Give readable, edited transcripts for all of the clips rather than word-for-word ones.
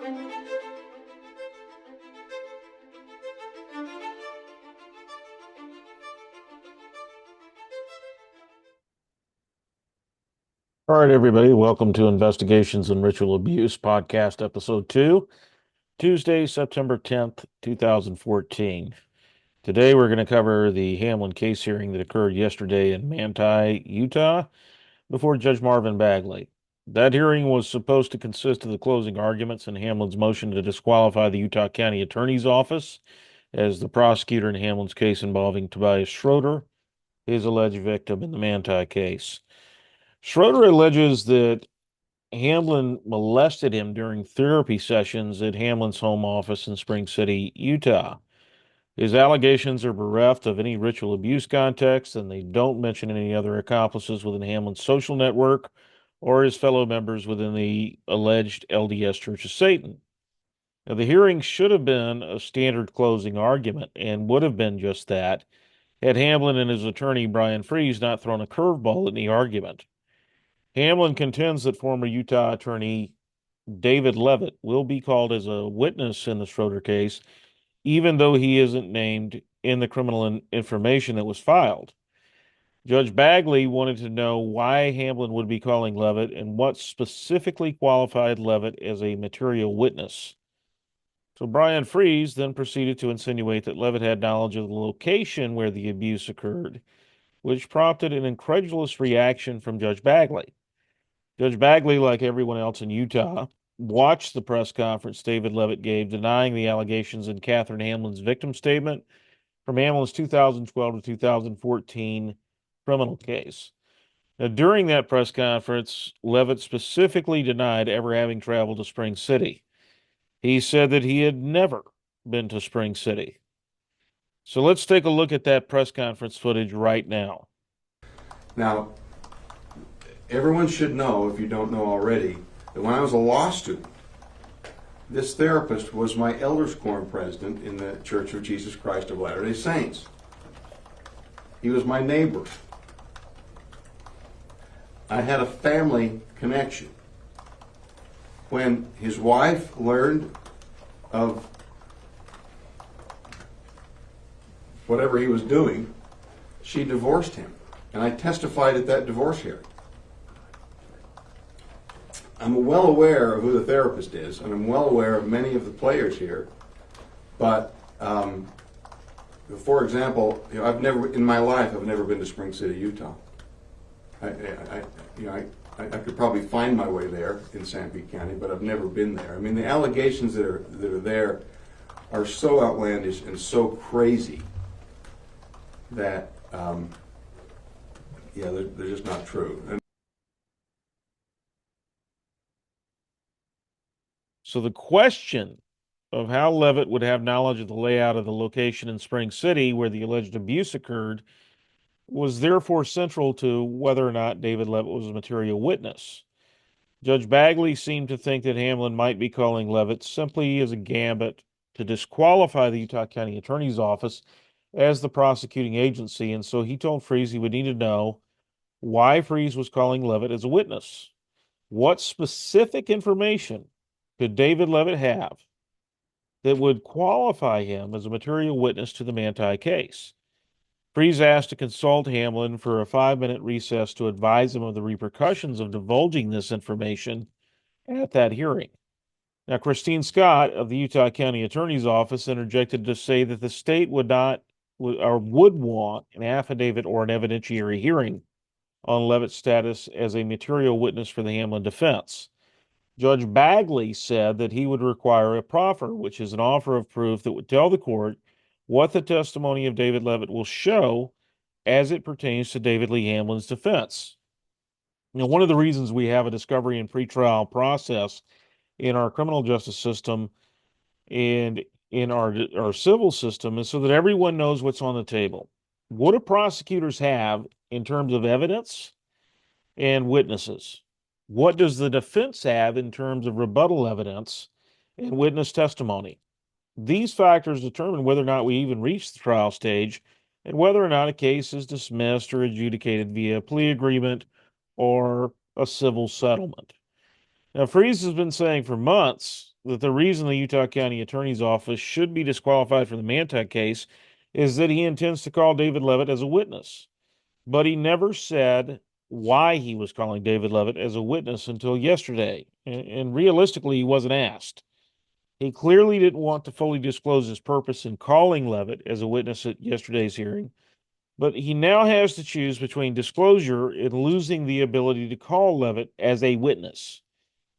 All right, everybody, welcome to Investigations in Ritual Abuse Podcast, Episode 2, Tuesday, September 10th, 2014. Today, we're going to cover the Hamlin case hearing that occurred yesterday in Manti, Utah, before Judge Marvin Bagley. That hearing was supposed to consist of the closing arguments in Hamlin's motion to disqualify the Utah County Attorney's Office as the prosecutor in Hamlin's case involving Tobias Schroeder, his alleged victim in the Manti case. Schroeder alleges that Hamlin molested him during therapy sessions at Hamlin's home office in Spring City, Utah. His allegations are bereft of any ritual abuse context, and they don't mention any other accomplices within Hamlin's social network or his fellow members within the alleged LDS Church of Satan. Now, the hearing should have been a standard closing argument and would have been just that had Hamlin and his attorney, Brian Fries, not thrown a curveball in the argument. Hamlin contends that former Utah attorney David Leavitt will be called as a witness in the Schroeder case, even though he isn't named in the criminal information that was filed. Judge Bagley wanted to know why Hamlin would be calling Leavitt and what specifically qualified Leavitt as a material witness. So Brian Fries then proceeded to insinuate that Leavitt had knowledge of the location where the abuse occurred, which prompted an incredulous reaction from Judge Bagley. Judge Bagley, like everyone else in Utah, watched the press conference David Leavitt gave denying the allegations in Catherine Hamlin's victim statement from Hamlin's 2012 to 2014 criminal case. Now, during that press conference, Leavitt specifically denied ever having traveled to Spring City. He said that he had never been to Spring City. So let's take a look at that press conference footage right now. Now, everyone should know, if you don't know already, that when I was a law student, this therapist was my elders quorum president in the Church of Jesus Christ of Latter-day Saints. He was my neighbor. I had a family connection. When his wife learned of whatever he was doing, she divorced him, and I testified at that divorce hearing. I'm well aware of who the therapist is, and I'm well aware of many of the players here. But, for example, I've never in my life I've never been to Spring City, Utah. I could probably find my way there in Sanpete County, but I've never been there. I mean, the allegations that are there are so outlandish and so crazy that they're just not true. So the question of how Leavitt would have knowledge of the layout of the location in Spring City where the alleged abuse occurred was therefore central to whether or not David Leavitt was a material witness. Judge Bagley seemed to think that Hamlin might be calling Leavitt simply as a gambit to disqualify the Utah County Attorney's Office as the prosecuting agency, and so he told Fries he would need to know why Fries was calling Leavitt as a witness. What specific information could David Leavitt have that would qualify him as a material witness to the Manti case? Fries asked to consult Hamlin for a 5-minute recess to advise him of the repercussions of divulging this information at that hearing. Now, Christine Scott of the Utah County Attorney's Office interjected to say that the state would want an affidavit or an evidentiary hearing on Leavitt's status as a material witness for the Hamlin defense. Judge Bagley said that he would require a proffer, which is an offer of proof that would tell the court what the testimony of David Leavitt will show as it pertains to David Lee Hamblin's defense. Now, one of the reasons we have a discovery and pretrial process in our criminal justice system and in our civil system is so that everyone knows what's on the table. What do prosecutors have in terms of evidence and witnesses? What does the defense have in terms of rebuttal evidence and witness testimony? These factors determine whether or not we even reach the trial stage and whether or not a case is dismissed or adjudicated via a plea agreement or a civil settlement. Now, Fries has been saying for months that the reason the Utah County Attorney's Office should be disqualified from the Manti case is that he intends to call David Leavitt as a witness. But he never said why he was calling David Leavitt as a witness until yesterday. And realistically, he wasn't asked. He clearly didn't want to fully disclose his purpose in calling Leavitt as a witness at yesterday's hearing, but he now has to choose between disclosure and losing the ability to call Leavitt as a witness.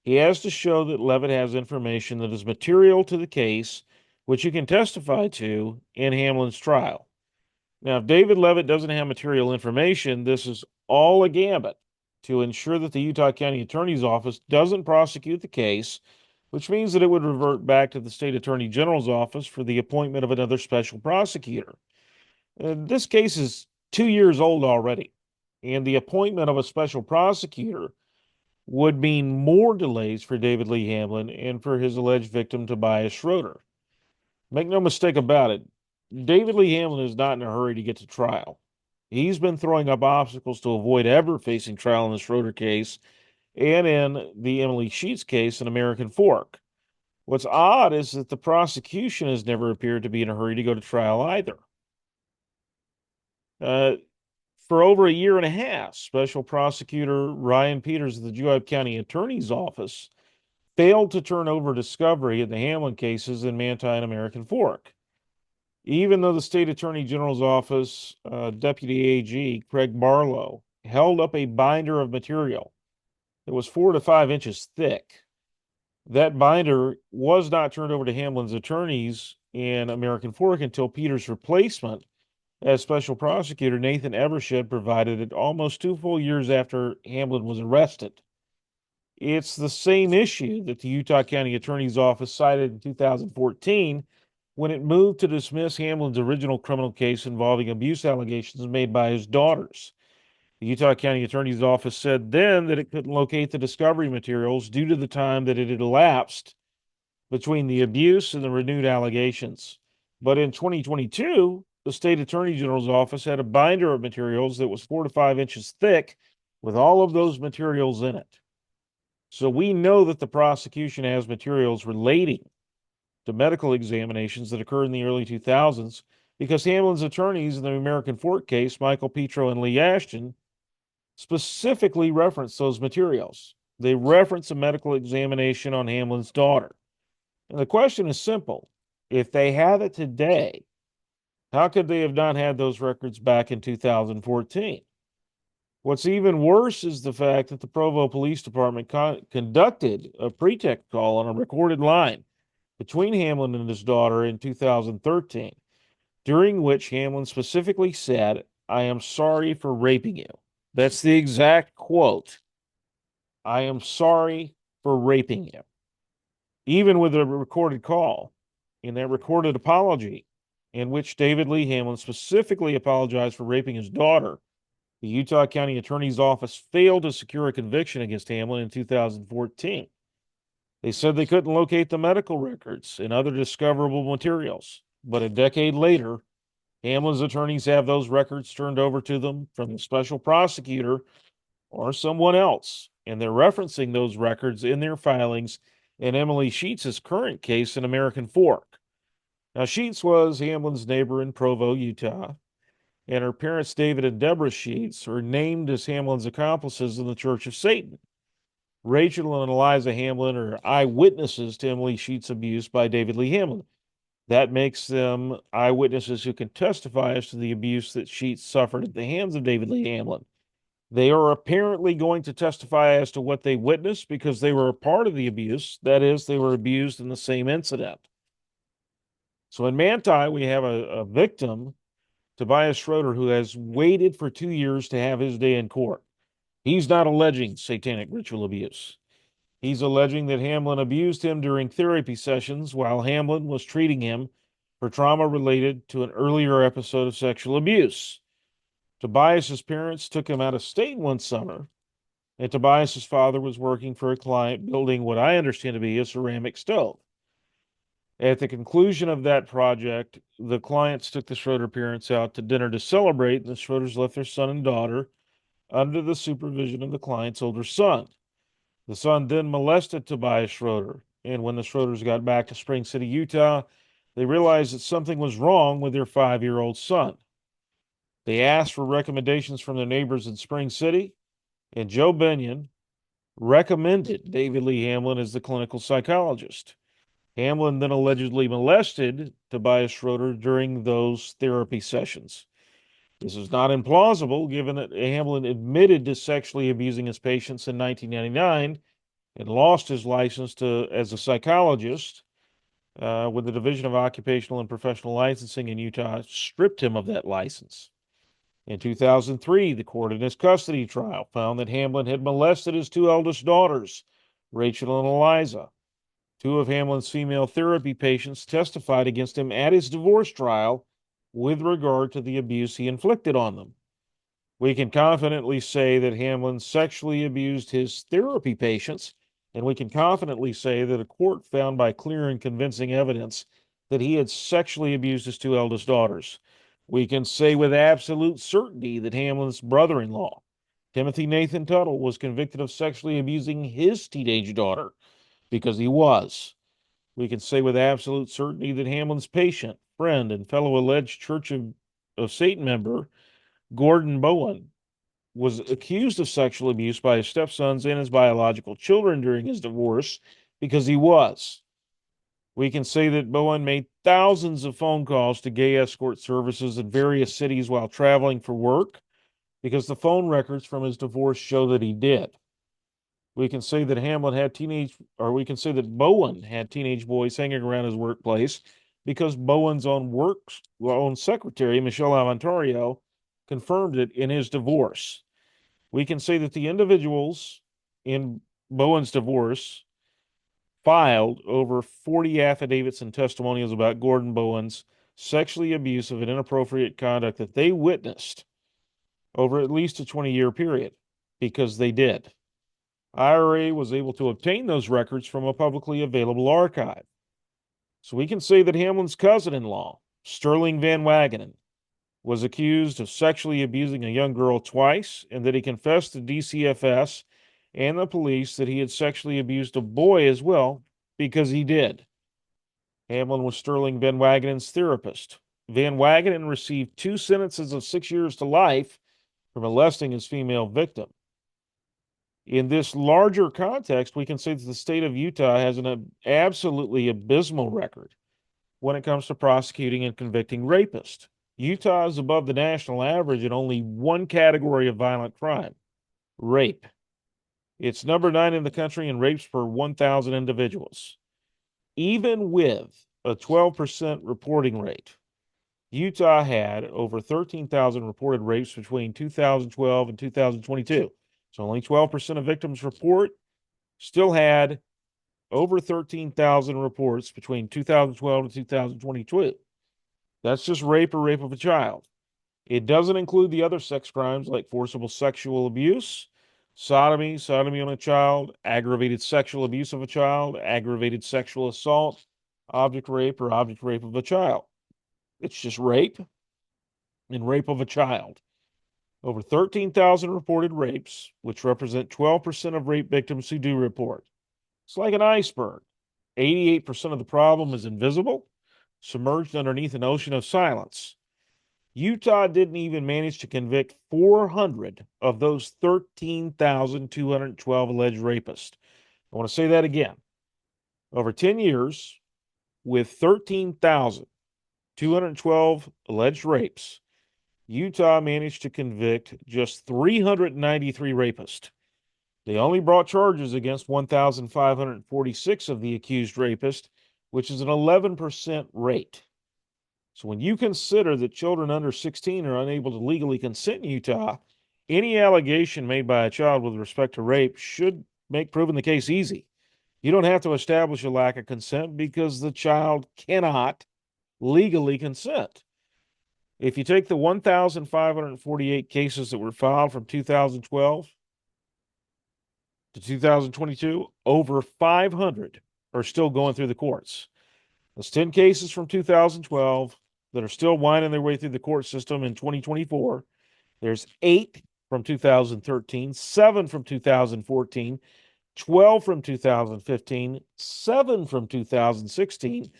He has to show that Leavitt has information that is material to the case, which he can testify to in Hamlin's trial. Now, if David Leavitt doesn't have material information, this is all a gambit to ensure that the Utah County Attorney's Office doesn't prosecute the case, which means that it would revert back to the State Attorney General's office for the appointment of another special prosecutor. This case is 2 years old already, and the appointment of a special prosecutor would mean more delays for David Lee Hamblin and for his alleged victim, Tobias Schroeder. Make no mistake about it, David Lee Hamblin is not in a hurry to get to trial. He's been throwing up obstacles to avoid ever facing trial in the Schroeder case and in the Emily Sheets case in American Fork. What's odd is that the prosecution has never appeared to be in a hurry to go to trial either. For over a year and a half, Special Prosecutor Ryan Peters of the Juab County Attorney's Office failed to turn over discovery in the Hamlin cases in Manti and American Fork. Even though the State Attorney General's Office Deputy AG Craig Barlow held up a binder of material that was 4 to 5 inches thick, that binder was not turned over to Hamlin's attorneys in American Fork until Peters' replacement as special prosecutor, Nathan Evershed, provided it almost 2 full years after Hamlin was arrested. It's the same issue that the Utah County Attorney's Office cited in 2014 when it moved to dismiss Hamlin's original criminal case involving abuse allegations made by his daughters. The Utah County Attorney's Office said then that it couldn't locate the discovery materials due to the time that it had elapsed between the abuse and the renewed allegations. But in 2022, the State Attorney General's Office had a binder of materials that was 4 to 5 inches thick with all of those materials in it. So we know that the prosecution has materials relating to medical examinations that occurred in the early 2000s because Hamlin's attorneys in the American Fork case, Michael Petro and Lee Ashton, specifically reference those materials. They reference a medical examination on Hamlin's daughter. And the question is simple. If they have it today, how could they have not had those records back in 2014? What's even worse is the fact that the Provo Police Department conducted a pretext call on a recorded line between Hamlin and his daughter in 2013, during which Hamlin specifically said, "I am sorry for raping you." That's the exact quote. "I am sorry for raping you." Even with a recorded call, in that recorded apology, in which David Lee Hamblin specifically apologized for raping his daughter, the Utah County Attorney's Office failed to secure a conviction against Hamlin in 2014. They said they couldn't locate the medical records and other discoverable materials, but a decade later, Hamlin's attorneys have those records turned over to them from the special prosecutor or someone else, and they're referencing those records in their filings in Emily Sheets' current case in American Fork. Now, Sheets was Hamlin's neighbor in Provo, Utah, and her parents, David and Deborah Sheets, are named as Hamlin's accomplices in the Church of Satan. Rachel and Eliza Hamlin are eyewitnesses to Emily Sheets' abuse by David Lee Hamblin. That makes them eyewitnesses who can testify as to the abuse that Sheets suffered at the hands of David Lee Hamblin. They are apparently going to testify as to what they witnessed because they were a part of the abuse. That is, they were abused in the same incident. So in Manti, we have a victim, Tobias Schroeder, who has waited for 2 years to have his day in court. He's not alleging satanic ritual abuse. He's alleging that Hamlin abused him during therapy sessions while Hamlin was treating him for trauma related to an earlier episode of sexual abuse. Tobias's parents took him out of state one summer, and Tobias's father was working for a client building what I understand to be a ceramic stove. At the conclusion of that project, the clients took the Schroeder parents out to dinner to celebrate, and the Schroeders left their son and daughter under the supervision of the client's older son. The son then molested Tobias Schroeder, and when the Schroeders got back to Spring City, Utah, they realized that something was wrong with their 5-year-old son. They asked for recommendations from their neighbors in Spring City, and Joe Benyon recommended David Lee Hamblin as the clinical psychologist. Hamlin then allegedly molested Tobias Schroeder during those therapy sessions. This is not implausible, given that Hamlin admitted to sexually abusing his patients in 1999 and lost his license as a psychologist when the Division of Occupational and Professional Licensing in Utah stripped him of that license. In 2003, the court in his custody trial found that Hamlin had molested his two eldest daughters, Rachel and Eliza. Two of Hamlin's female therapy patients testified against him at his divorce trial with regard to the abuse he inflicted on them. We can confidently say that Hamlin sexually abused his therapy patients, and we can confidently say that a court found by clear and convincing evidence that he had sexually abused his two eldest daughters. We can say with absolute certainty that Hamlin's brother-in-law, Timothy Nathan Tuttle, was convicted of sexually abusing his teenage daughter, because he was. We can say with absolute certainty that Hamlin's patient, friend, and fellow alleged Church of Satan member, Gordon Bowen, was accused of sexual abuse by his stepsons and his biological children during his divorce, because he was. We can say that Bowen made thousands of phone calls to gay escort services in various cities while traveling for work, because the phone records from his divorce show that he did. We can say that we can say that Bowen had teenage boys hanging around his workplace, because Bowen's own secretary, Michelle Avantario, confirmed it in his divorce. We can say that the individuals in Bowen's divorce filed over 40 affidavits and testimonials about Gordon Bowen's sexually abusive and inappropriate conduct that they witnessed over at least a 20-year period, because they did. IRA was able to obtain those records from a publicly available archive. So we can say that Hamlin's cousin-in-law, Sterling Van Wagenen, was accused of sexually abusing a young girl twice, and that he confessed to DCFS and the police that he had sexually abused a boy as well, because he did. Hamlin was Sterling Van Wagenen's therapist. Van Wagenen received 2 sentences of 6 years to life for molesting his female victim. In this larger context, we can say that the state of Utah has an absolutely abysmal record when it comes to prosecuting and convicting rapists. Utah is above the national average in only one category of violent crime: rape. It's number 9 in the country in rapes per 1,000 individuals. Even with a 12% reporting rate, Utah had over 13,000 reported rapes between 2012 and 2022. So only 12% of victims report, still had over 13,000 reports between 2012 and 2022. That's just rape or rape of a child. It doesn't include the other sex crimes like forcible sexual abuse, sodomy on a child, aggravated sexual abuse of a child, aggravated sexual assault, object rape, or object rape of a child. It's just rape and rape of a child. Over 13,000 reported rapes, which represent 12% of rape victims who do report. It's like an iceberg. 88% of the problem is invisible, submerged underneath an ocean of silence. Utah didn't even manage to convict 400 of those 13,212 alleged rapists. I want to say that again. Over 10 years, with 13,212 alleged rapes, Utah managed to convict just 393 rapists. They only brought charges against 1,546 of the accused rapists, which is an 11% rate. So when you consider that children under 16 are unable to legally consent in Utah, any allegation made by a child with respect to rape should make proving the case easy. You don't have to establish a lack of consent because the child cannot legally consent. If you take the 1,548 cases that were filed from 2012 to 2022, over 500 are still going through the courts. That's 10 cases from 2012 that are still winding their way through the court system in 2024. There's 8 from 2013, 7 from 2014, 12 from 2015, 7 from 2016,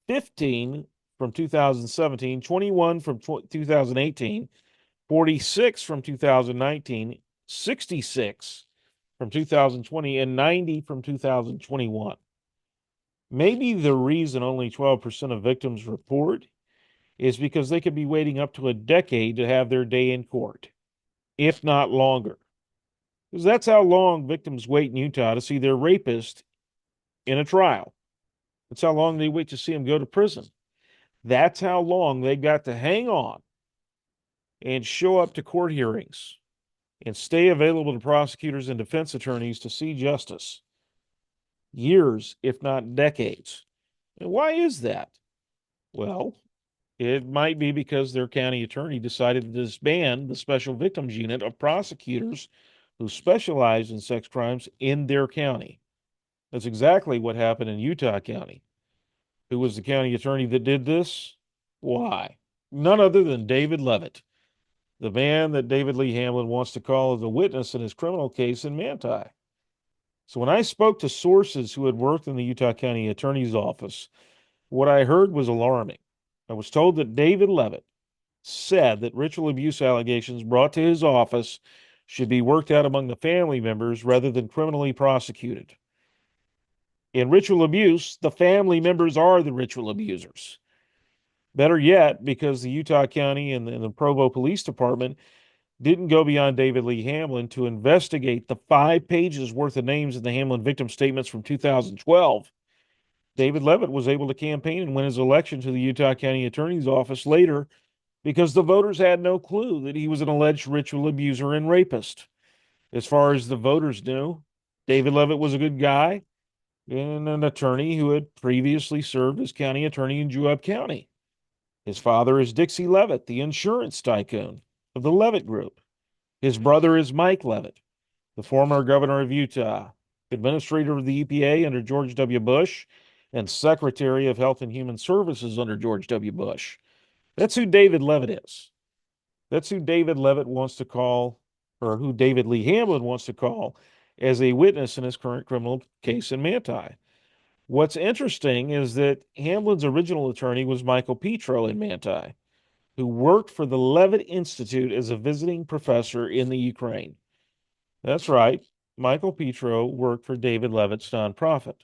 15 from 2017, 21 from 2018, 46 from 2019, 66 from 2020, and 90 from 2021. Maybe the reason only 12% of victims report is because they could be waiting up to a decade to have their day in court, if not longer. Because that's how long victims wait in Utah to see their rapist in a trial. That's how long they wait to see him go to prison. That's how long they got to hang on and show up to court hearings and stay available to prosecutors and defense attorneys to see justice. Years, if not decades. And why is that? Well, it might be because their county attorney decided to disband the Special Victims Unit of prosecutors who specialize in sex crimes in their county. That's exactly what happened in Utah County. Who was the county attorney that did this? Why? None other than David Leavitt, the man that David Lee Hamblin wants to call as a witness in his criminal case in Manti. So when I spoke to sources who had worked in the Utah County Attorney's Office, what I heard was alarming. I was told that David Leavitt said that ritual abuse allegations brought to his office should be worked out among the family members rather than criminally prosecuted. In ritual abuse, the family members are the ritual abusers. Better yet, because the Utah County and the Provo Police Department didn't go beyond David Lee Hamblin to investigate the 5 pages worth of names in the Hamlin victim statements from 2012. David Leavitt was able to campaign and win his election to the Utah County Attorney's Office later because the voters had no clue that he was an alleged ritual abuser and rapist. As far as the voters knew, David Leavitt was a good guy and an attorney who had previously served as county attorney in Juab County. His father is Dixie Leavitt, the insurance tycoon of the Leavitt Group. His brother is Mike Leavitt, the former governor of Utah, administrator of the EPA under George W. Bush, and Secretary of Health and Human Services under George W. Bush. That's who David Leavitt is. That's who David Leavitt wants to call, or who David Lee Hamblin wants to call as a witness in his current criminal case in Manti. What's interesting is that Hamblin's original attorney was Michael Petro in Manti, who worked for the Leavitt Institute as a visiting professor in the Ukraine. That's right, Michael Petro worked for David Leavitt's nonprofit.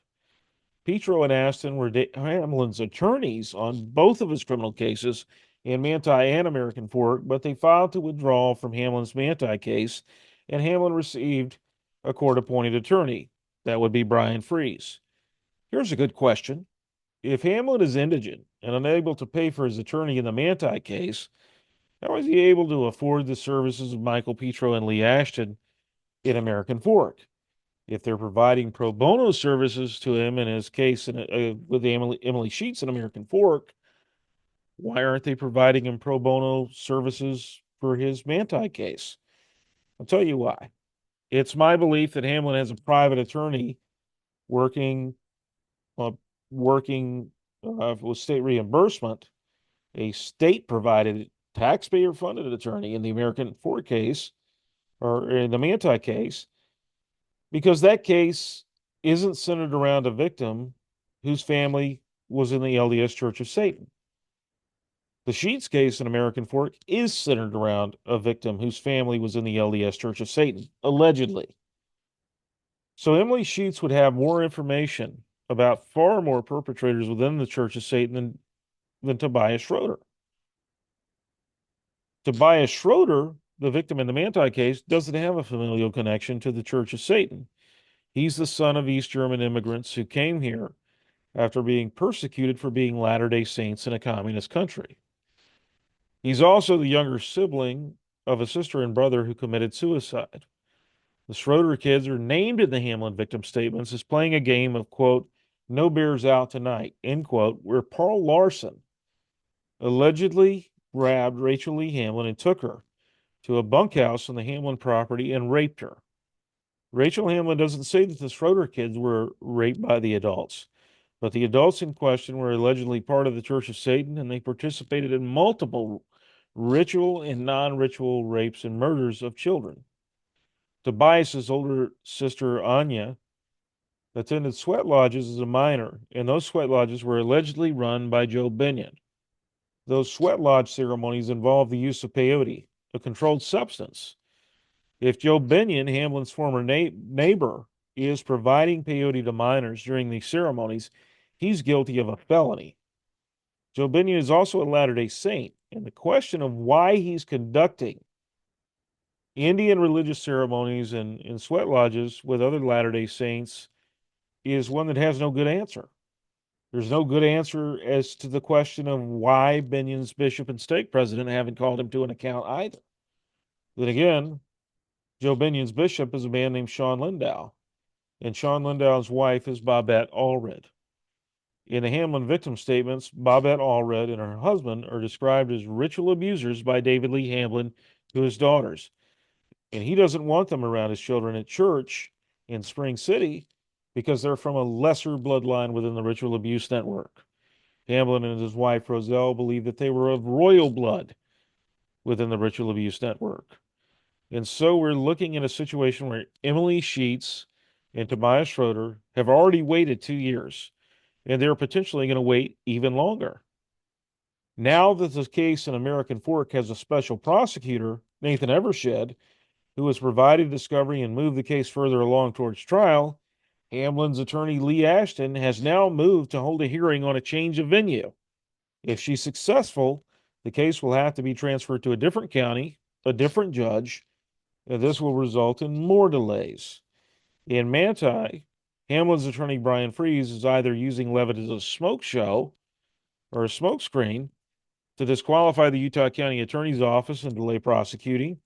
Petro and Aston were Hamblin's attorneys on both of his criminal cases in Manti and American Fork, but they filed to withdraw from Hamlin's Manti case, and Hamlin received a court-appointed attorney. That would be Brian Freeze. Here's a good question. If Hamlin is indigent and unable to pay for his attorney in the Manti case, how is he able to afford the services of Michael Petro and Lee Ashton in American Fork? If they're providing pro bono services to him in his case with Emily Sheets in American Fork, why aren't they providing him pro bono services for his Manti case? I'll tell you why. It's my belief that Hamlin has a private attorney working uh, with state reimbursement, a state-provided, taxpayer-funded attorney in the American Fork case, or in the Manti case, because that case isn't centered around a victim whose family was in the LDS Church of Satan. The Sheets case in American Fork is centered around a victim whose family was in the LDS Church of Satan, allegedly. So Emily Sheets would have more information about far more perpetrators within the Church of Satan than Tobias Schroeder. Tobias Schroeder, the victim in the Manti case, doesn't have a familial connection to the Church of Satan. He's the son of East German immigrants who came here after being persecuted for being Latter-day Saints in a communist country. He's also the younger sibling of a sister and brother who committed suicide. The Schroeder kids are named in the Hamlin victim statements as playing a game of, quote, no bears out tonight, end quote, where Paul Larson allegedly grabbed Rachel Lee Hamlin and took her to a bunkhouse on the Hamlin property and raped her. Rachel Hamlin doesn't say that the Schroeder kids were raped by the adults, but the adults in question were allegedly part of the Church of Satan, and they participated in multiple ritual and non-ritual rapes and murders of children. Tobias's older sister, Anya, attended sweat lodges as a minor, and those sweat lodges were allegedly run by Joe Binion. Those sweat lodge ceremonies involved the use of peyote, a controlled substance. If Joe Binion, Hamlin's former neighbor, is providing peyote to minors during these ceremonies, he's guilty of a felony. Joe Binion is also a Latter-day Saint, and the question of why he's conducting Indian religious ceremonies in sweat lodges with other Latter-day Saints is one that has no good answer. There's no good answer as to the question of why Binion's bishop and stake president haven't called him to an account either. Then again, Joe Binion's bishop is a man named Sean Lindow, and Sean Lindow's wife is Babette Allred. In the Hamlin victim statements, Babette Allred and her husband are described as ritual abusers by David Lee Hamblin to his daughters, and he doesn't want them around his children at church in Spring City because they're from a lesser bloodline within the ritual abuse network. Hamlin and his wife Roselle believed that they were of royal blood within the ritual abuse network. And so we're looking at a situation where Emily Sheets and Tobias Schroeder have already waited 2 years, and they're potentially going to wait even longer. Now that the case in American Fork has a special prosecutor, Nathan Evershed, who has provided discovery and moved the case further along towards trial, Hamlin's attorney Lee Ashton has now moved to hold a hearing on a change of venue. If she's successful, the case will have to be transferred to a different county, a different judge, and this will result in more delays. In Manti, Hamlin's attorney Brian Fries is either using Leavitt as a smoke show or a smokescreen to disqualify the Utah County Attorney's Office and delay prosecution,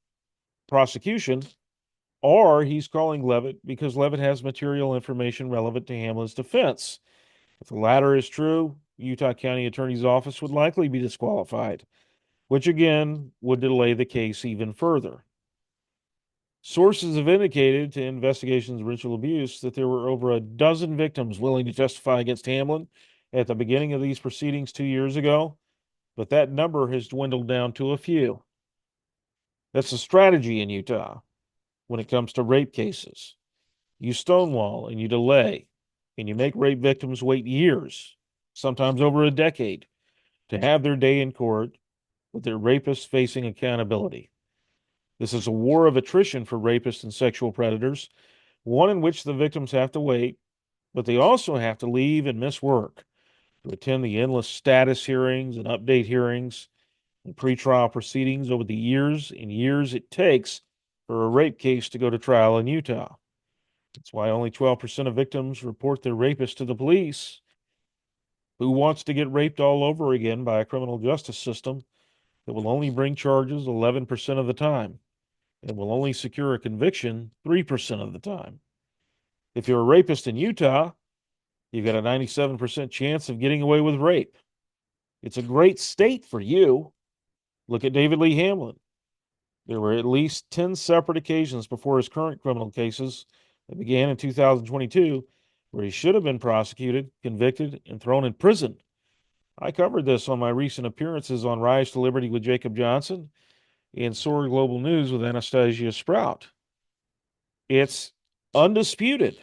or he's calling Leavitt because Leavitt has material information relevant to Hamlin's defense. If the latter is true, Utah County Attorney's Office would likely be disqualified, which again would delay the case even further. Sources have indicated to Investigations of Ritual Abuse that there were over a dozen victims willing to testify against Hamlin at the beginning of these proceedings 2 years ago, but that number has dwindled down to a few. That's a strategy in Utah when it comes to rape cases. You stonewall and you delay, and you make rape victims wait years, sometimes over a decade, to have their day in court with their rapists facing accountability. This is a war of attrition for rapists and sexual predators, one in which the victims have to wait, but they also have to leave and miss work to attend the endless status hearings and update hearings and pretrial proceedings over the years and years it takes for a rape case to go to trial in Utah. That's why only 12% of victims report their rapists to the police. Who wants to get raped all over again by a criminal justice system that will only bring charges 11% of the time and will only secure a conviction 3% of the time? If you're a rapist in Utah, you've got a 97% chance of getting away with rape. It's a great state for you. Look at David Lee Hamblin. There were at least 10 separate occasions before his current criminal cases that began in 2022 where he should have been prosecuted, convicted, and thrown in prison. I covered this on my recent appearances on Rise to Liberty with Jacob Johnson and SOAR Global News with Anastasia Sprout. It's undisputed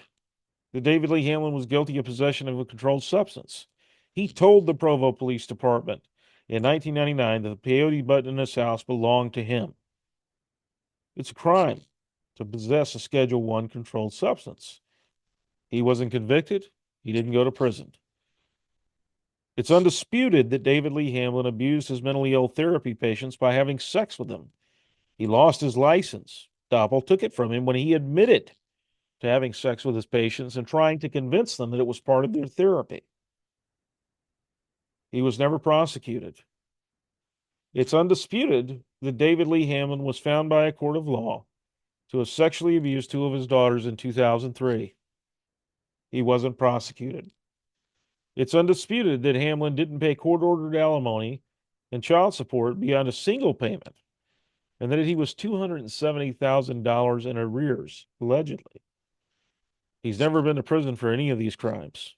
that David Lee Hamlin was guilty of possession of a controlled substance. He told the Provo Police Department in 1999 that the peyote button in his house belonged to him. It's a crime to possess a Schedule I controlled substance. He wasn't convicted. He didn't go to prison. It's undisputed that David Lee Hamblin abused his mentally ill therapy patients by having sex with them. He lost his license. Doppel took it from him when he admitted to having sex with his patients and trying to convince them that it was part of their therapy. He was never prosecuted. It's undisputed that David Lee Hamblin was found by a court of law to have sexually abused two of his daughters in 2003. He wasn't prosecuted. It's undisputed that Hamlin didn't pay court-ordered alimony and child support beyond a single payment, and that he was $270,000 in arrears, allegedly. He's never been to prison for any of these crimes.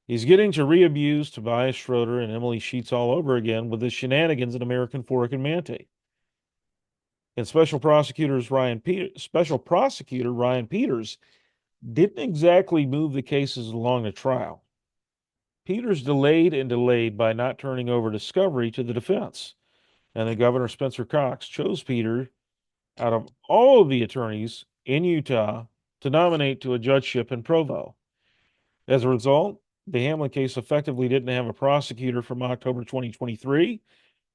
He's getting to re-abuse Tobias Schroeder and Emily Sheets all over again with his shenanigans in American Fork and Manti. And Special Prosecutor Ryan Peters didn't exactly move the cases along the trial. Peters delayed and delayed by not turning over discovery to the defense, and then Governor Spencer Cox chose Peter out of all of the attorneys in Utah to nominate to a judgeship in Provo. As a result, the Hamlin case effectively didn't have a prosecutor from October 2023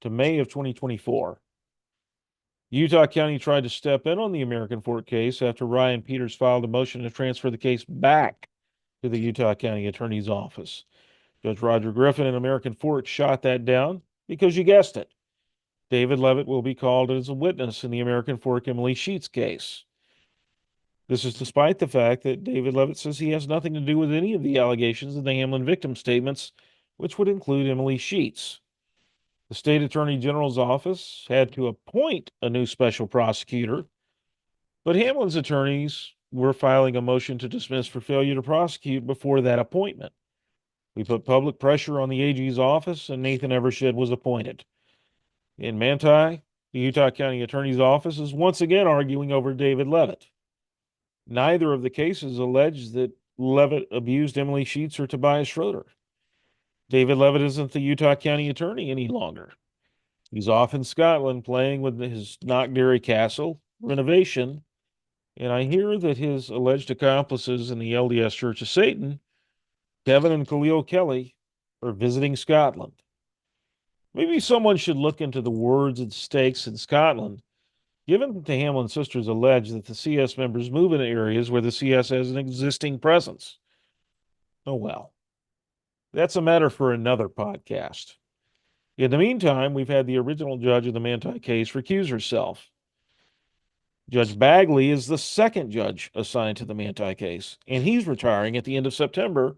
to May of 2024. Utah County tried to step in on the American Fork case after Ryan Peters filed a motion to transfer the case back to the Utah County Attorney's Office. Judge Roger Griffin in American Fork shot that down because you guessed it. David Leavitt will be called as a witness in the American Fork Emily Sheets case. This is despite the fact that David Leavitt says he has nothing to do with any of the allegations in the Hamlin victim statements, which would include Emily Sheets. The state attorney general's office had to appoint a new special prosecutor, but Hamlin's attorneys were filing a motion to dismiss for failure to prosecute before that appointment. We put public pressure on the AG's office, and Nathan Evershed was appointed. In Manti, the Utah County Attorney's Office is once again arguing over David Leavitt. Neither of the cases allege that Leavitt abused Emily Sheets or Tobias Schroeder. David Leavitt isn't the Utah County Attorney any longer. He's off in Scotland playing with his Knockderry Castle renovation, and I hear that his alleged accomplices in the LDS Church of Satan, Kevin and Khalil Kelly, are visiting Scotland. Maybe someone should look into the words and stakes in Scotland, given that the Hamlin sisters allege that the CS members move in areas where the CS has an existing presence. Oh well. That's a matter for another podcast. In the meantime, we've had the original judge of the Manti case recuse herself. Judge Bagley is the second judge assigned to the Manti case, and he's retiring at the end of September,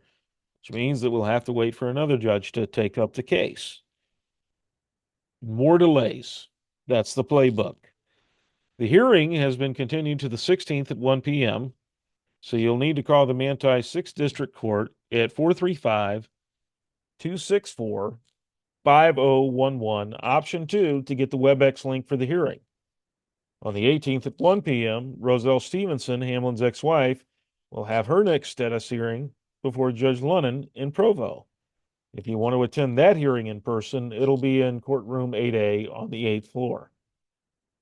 which means that we'll have to wait for another judge to take up the case. More delays. That's the playbook. The hearing has been continued to the 16th at 1 p.m., so you'll need to call the Manti 6th District Court at 435-264-5011, option 2, to get the WebEx link for the hearing. On the 18th at 1 p.m., Roselle Stevenson, Hamlin's ex-wife, will have her next status hearing before Judge Lunnan in Provo. If you want to attend that hearing in person, it'll be in courtroom 8A on the 8th floor.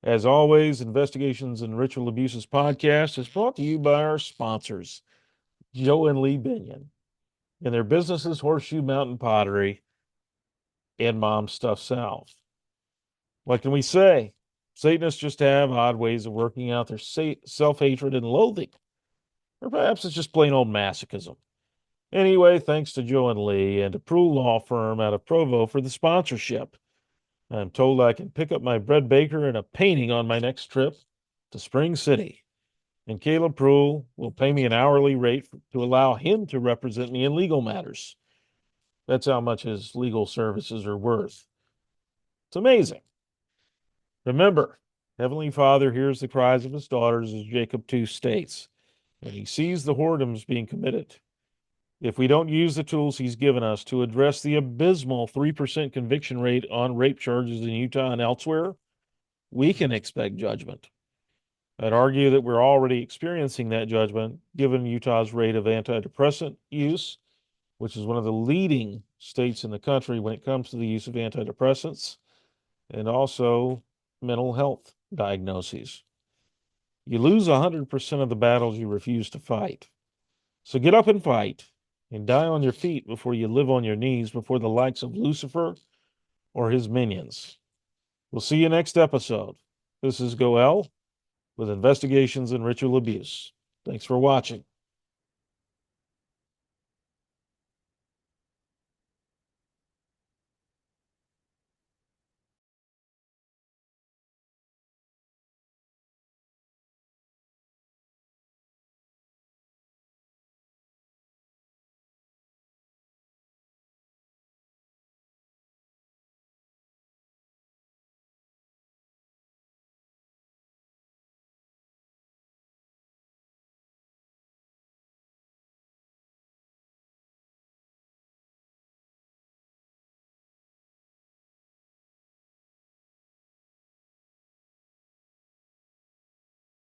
As always, Investigations and Ritual Abuses podcast is brought to you by our sponsors, Joe and Lee Binion, and their businesses Horseshoe Mountain Pottery and Mom's Stuff South. What can we say? Satanists just have odd ways of working out their self-hatred and loathing. Or perhaps it's just plain old masochism. Anyway, thanks to Joe and Lee and a Proul Law Firm out of Provo for the sponsorship. I'm told I can pick up my bread baker and a painting on my next trip to Spring City. And Caleb Proul will pay me an hourly rate to allow him to represent me in legal matters. That's how much his legal services are worth. It's amazing. Remember, Heavenly Father hears the cries of his daughters, as Jacob 2 states, and he sees the whoredoms being committed. If we don't use the tools he's given us to address the abysmal 3% conviction rate on rape charges in Utah and elsewhere, we can expect judgment. I'd argue that we're already experiencing that judgment, given Utah's rate of antidepressant use, which is one of the leading states in the country when it comes to the use of antidepressants, and also mental health diagnoses. You lose 100% of the battles you refuse to fight. So get up and fight, and die on your feet before you live on your knees before the likes of Lucifer or his minions. We'll see you next episode. This is Goel with Investigations in Ritual Abuse. Thanks for watching.